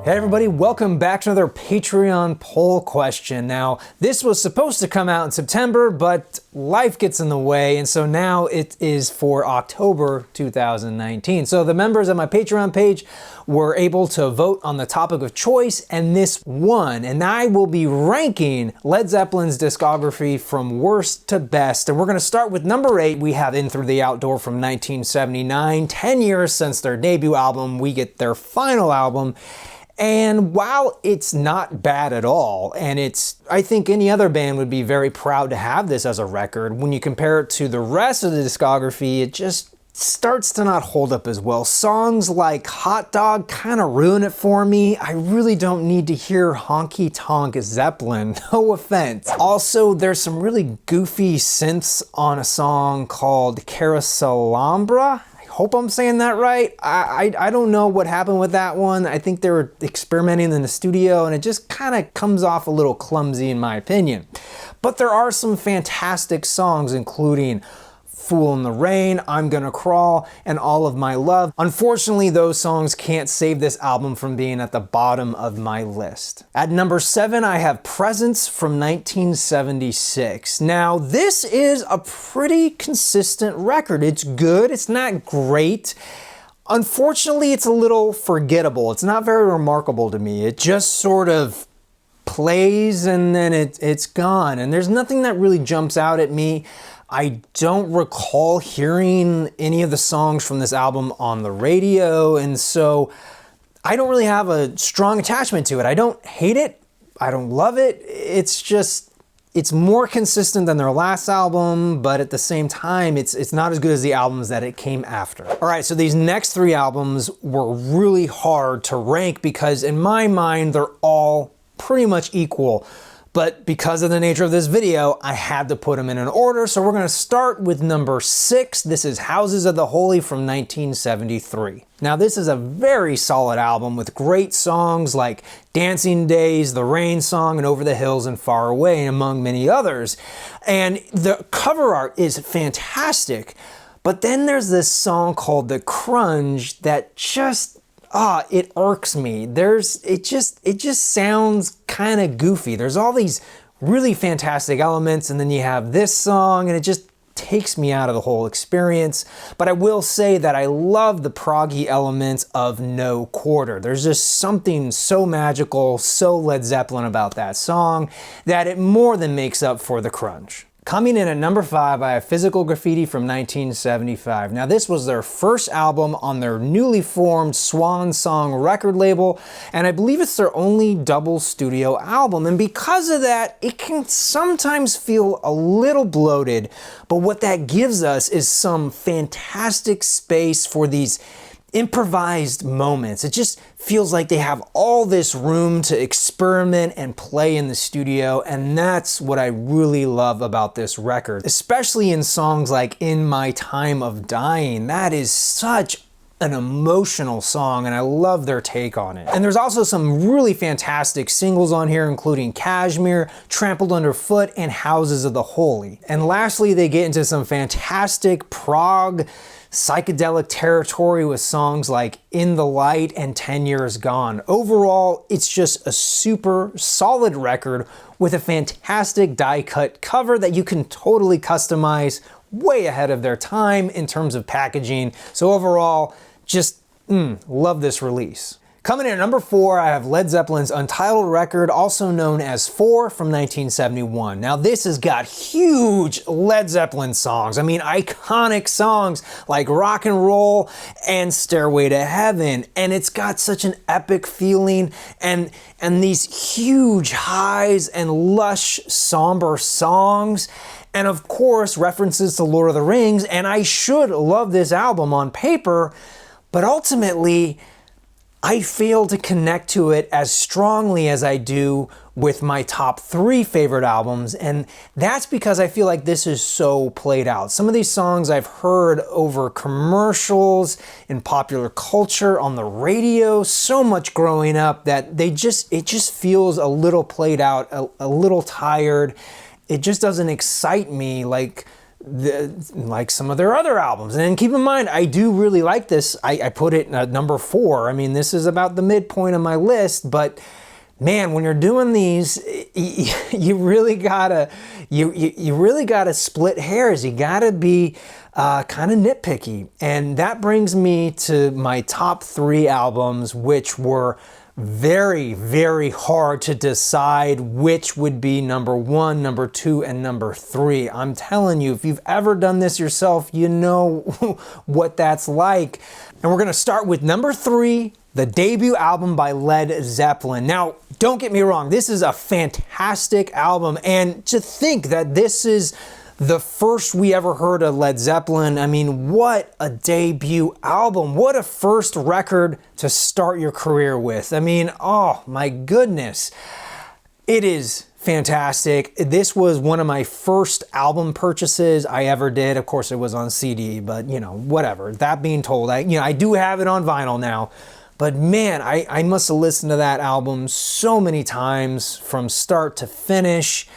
Hey everybody, welcome back to another Patreon poll question. Now, this was supposed to come out in September, but life gets in the way, and so now it is for October 2019. So the members of my Patreon page were able to vote on the topic of choice, and this won. And I will be ranking Led Zeppelin's discography from worst to best. And we're gonna start with number 8. We have In Through the Outdoor from 1979. 10 years since their debut album, we get their final album. And while it's not bad at all, and I think any other band would be very proud to have this as a record, when you compare it to the rest of the discography, it just starts to not hold up as well. Songs like Hot Dog kind of ruin it for me. I really don't need to hear Honky Tonk Zeppelin, no offense. Also, there's some really goofy synths on a song called Carouselambra. Hope I'm saying that right. I don't know what happened with that one. I think they were experimenting in the studio and it just kind of comes off a little clumsy in my opinion. But there are some fantastic songs, including Fool in the Rain, I'm Gonna Crawl, and All of My Love. Unfortunately, those songs can't save this album from being at the bottom of my list. At number 7, I have Presence from 1976. Now, this is a pretty consistent record. It's good, it's not great. Unfortunately, it's a little forgettable. It's not very remarkable to me. It just sort of plays and then it's gone. And there's nothing that really jumps out at me. I don't recall hearing any of the songs from this album on the radio, and so I don't really have a strong attachment to it. I don't hate it, I don't love it, it's more consistent than their last album, but at the same time, it's not as good as the albums that it came after. All right, so these next 3 albums were really hard to rank because in my mind, they're all pretty much equal. But because of the nature of this video, I had to put them in an order. So we're gonna start with number 6. This is Houses of the Holy from 1973. Now this is a very solid album with great songs like Dancing Days, The Rain Song, and Over the Hills and Far Away, among many others. And the cover art is fantastic. But then there's this song called The Crunge that just, it irks me. It just sounds kind of goofy. There's all these really fantastic elements, and then you have this song, and it just takes me out of the whole experience. But I will say that I love the proggy elements of No Quarter. There's just something so magical, so Led Zeppelin about that song, that it more than makes up for the crunch. Coming in at number 5, I have Physical Graffiti from 1975. Now this was their first album on their newly formed Swan Song record label, and I believe it's their only double studio album. And because of that, it can sometimes feel a little bloated, but what that gives us is some fantastic space for these improvised moments. It just feels like they have all this room to experiment and play in the studio, and that's what I really love about this record, especially in songs like In My Time of Dying. That is such an emotional song, and I love their take on it. And there's also some really fantastic singles on here, including Kashmir, Trampled Underfoot, and Houses of the Holy. And lastly, they get into some fantastic prog psychedelic territory with songs like In the Light and 10 Years Gone. Overall, it's just a super solid record with a fantastic die-cut cover that you can totally customize, way ahead of their time in terms of packaging. So overall, just love this release. Coming in at number 4, I have Led Zeppelin's Untitled record, also known as 4 from 1971. Now this has got huge Led Zeppelin songs. I mean, iconic songs like Rock and Roll and Stairway to Heaven. And it's got such an epic feeling and these huge highs and lush, somber songs. And of course, references to Lord of the Rings. And I should love this album on paper, but ultimately, I fail to connect to it as strongly as I do with my top 3 favorite albums, and that's because I feel like this is so played out. Some of these songs I've heard over commercials, in popular culture, on the radio, so much growing up that it just feels a little played out, a little tired. It just doesn't excite me like like some of their other albums. And keep in mind, I do really like this. I put it at number 4. I mean, this is about the midpoint of my list, but man, when you're doing these, you really gotta split hairs. You gotta be kind of nitpicky. And that brings me to my top 3 albums, which were very, very hard to decide which would be number 1, number 2, and number 3. I'm telling you, if you've ever done this yourself, you know what that's like. And we're gonna start with number 3, the debut album by Led Zeppelin. Now, don't get me wrong, this is a fantastic album, and to think that this is the first we ever heard of Led Zeppelin, I mean, what a debut album. What a first record to start your career with. I mean, oh my goodness. It is fantastic. This was one of my first album purchases I ever did. Of course, it was on CD, but you know, whatever. That being told, I do have it on vinyl now. But man, I must have listened to that album so many times from start to finish.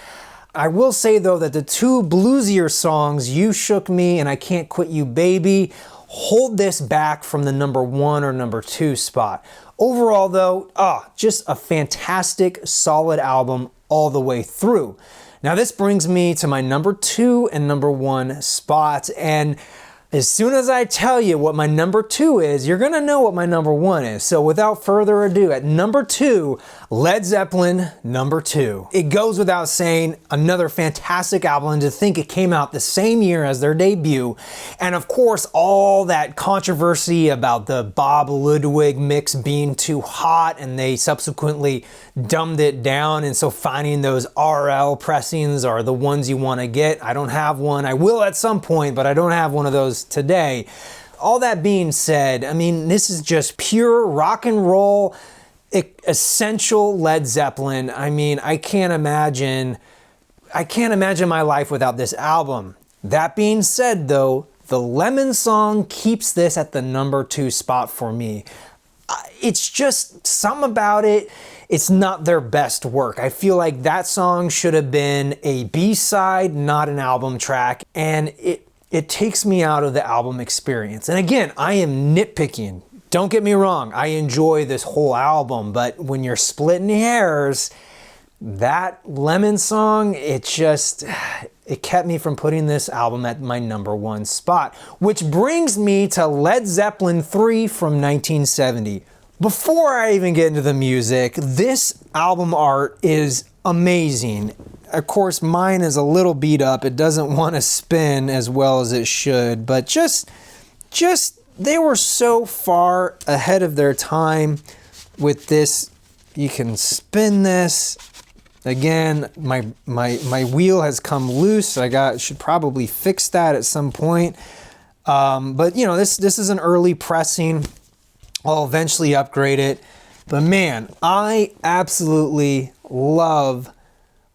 I will say though that the 2 bluesier songs, You Shook Me and I Can't Quit You Baby, hold this back from the number 1 or number 2 spot. Overall though, just a fantastic, solid album all the way through. Now this brings me to my number 2 and number 1 spots, and as soon as I tell you what my number 2 is, you're gonna know what my number 1 is. So without further ado, at number 2, Led Zeppelin, number 2. It goes without saying, another fantastic album, and to think it came out the same year as their debut. And of course, all that controversy about the Bob Ludwig mix being too hot, and they subsequently dumbed it down. And so finding those RL pressings are the ones you wanna get. I don't have one. I will at some point, but I don't have one of those today. All that being said, I mean, this is just pure rock and roll, essential Led Zeppelin. I mean, I can't imagine my life without this album. That being said though, the Lemon song keeps this at the number 2 spot for me. It's just something about it. It's not their best work. I feel like that song should have been a B-side, not an album track, and it takes me out of the album experience. And again, I am nitpicking. Don't get me wrong, I enjoy this whole album, but when you're splitting hairs, that Lemon song, it kept me from putting this album at my number 1 spot. Which brings me to Led Zeppelin 3 from 1970. Before I even get into the music, this album art is amazing. Of course, mine is a little beat up. It doesn't want to spin as well as it should, but just they were so far ahead of their time with this. You can spin this. Again, my wheel has come loose. Should probably fix that at some point. But you know, this is an early pressing. I'll eventually upgrade it. But man, I absolutely love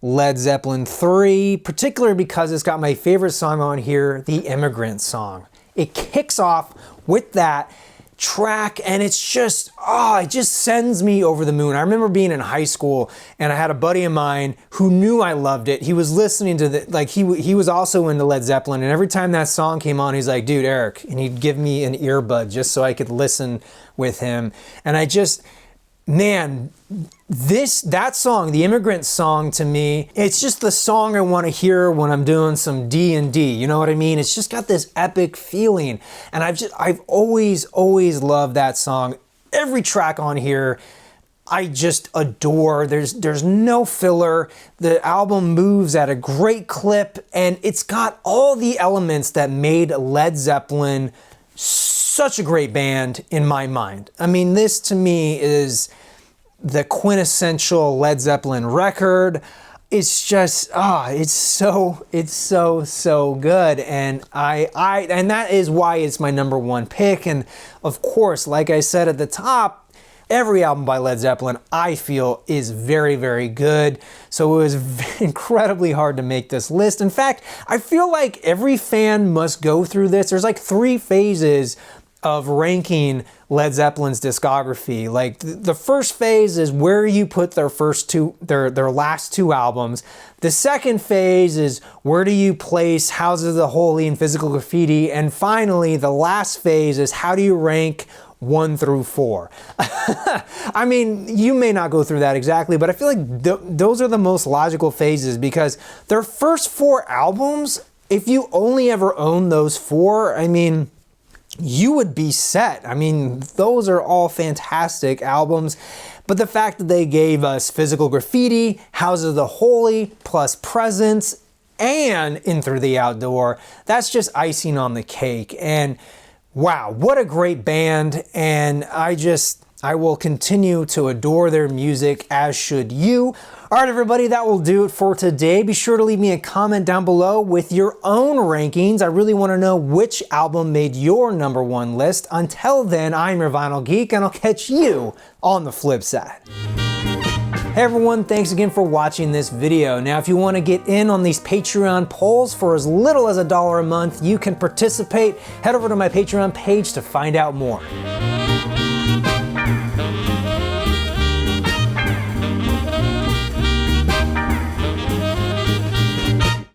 Led Zeppelin 3, particularly because it's got my favorite song on here, the Immigrant song. It kicks off with that track and it's just, it just sends me over the moon. I remember being in high school and I had a buddy of mine who knew I loved it. He was listening to he was also into Led Zeppelin, and every time that song came on, he's like, dude, Eric, and he'd give me an earbud just so I could listen with him. And man, that song, the Immigrant song, to me, it's just the song I want to hear when I'm doing some D&D. You know what I mean? It's just got this epic feeling. And I've always loved that song. Every track on here, I just adore. There's no filler. The album moves at a great clip, and it's got all the elements that made Led Zeppelin such a great band in my mind. I mean, this to me is the quintessential Led Zeppelin record. It's just, it's so good. And and that is why it's my number 1 pick. And of course, like I said at the top, every album by Led Zeppelin, I feel, is very, very good. So it was incredibly hard to make this list. In fact, I feel like every fan must go through this. There's like 3 phases of ranking Led Zeppelin's discography. Like the first phase is where you put their last two albums. The second phase is where do you place Houses of the Holy and Physical Graffiti. And finally, the last phase is how do you rank 1 through 4. I mean, you may not go through that exactly, but I feel like those are the most logical phases because their first 4 albums, if you only ever own those 4, I mean, you would be set. I mean, those are all fantastic albums. But the fact that they gave us Physical Graffiti, Houses of the Holy, plus Presence, and In Through the Outdoor, that's just icing on the cake. And wow, what a great band. And I will continue to adore their music, as should you. All right, everybody, that will do it for today. Be sure to leave me a comment down below with your own rankings. I really want to know which album made your #1 list. Until then, I'm your Vinyl Geek, and I'll catch you on the flip side. Hey everyone, thanks again for watching this video. Now, if you want to get in on these Patreon polls for as little as $1 a month, you can participate. Head over to my Patreon page to find out more.